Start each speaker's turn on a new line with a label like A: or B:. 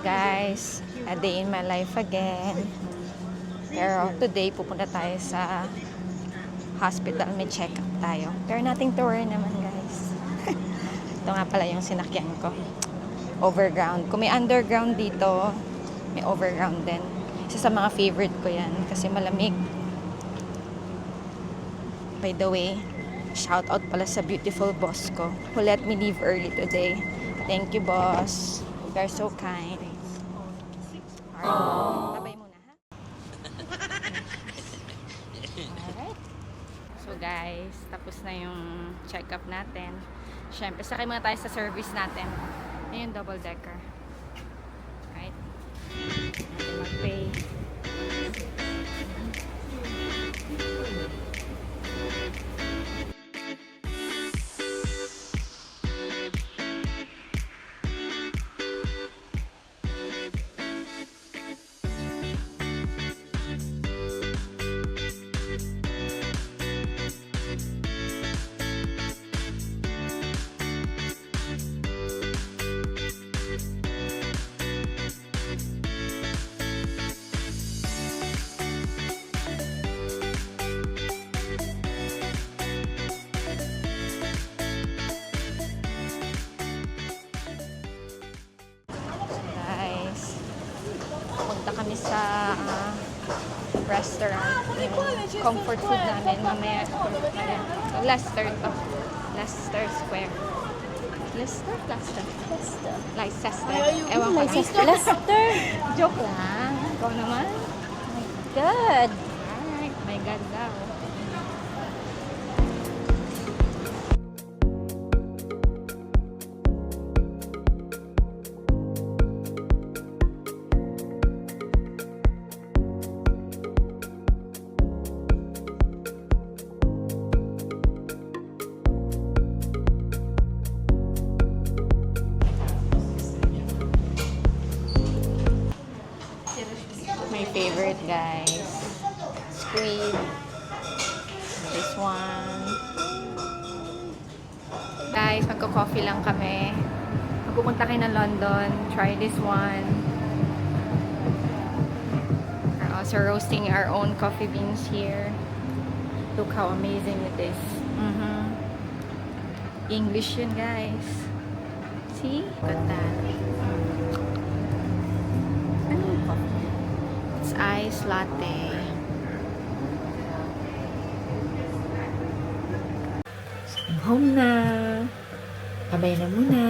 A: Guys, a day in my life again. Pero today pupunta tayo sa hospital, may check-up tayo. Pero nothing to worry naman guys. Ito nga pala yung sinakyan ko. Overground. Kung may underground dito, may overground din. Isa sa mga favorite ko yan kasi malamig. By the way, shout out pala sa beautiful boss ko who let me leave early today. Thank you, boss. You're so kind. Alright. Babay muna, ha? Alright. So, guys, tapos na yung check-up natin. Siyempre, sakay muna tayo sa service natin. Ayun, double decker. Alright. Mag-pay. Punta kami sa restaurant. Yung comfort food namin mamaya. So, Leicester to. Leicester Square. Leicester? Leicester. Ewan ko lang.
B: Leicester?
A: Joke lang. Ikaw naman.
B: My God.
A: Alright. My God daw. My favorite, guys. Squid. This one. Guys, magko-coffee lang kami. Magpupunta kayo ng London. Try this one. We're also roasting our own coffee beans here. Look how amazing it is. English yun, guys. See? Look at that. It's ice latte.
B: I'm home na. Kabay na muna.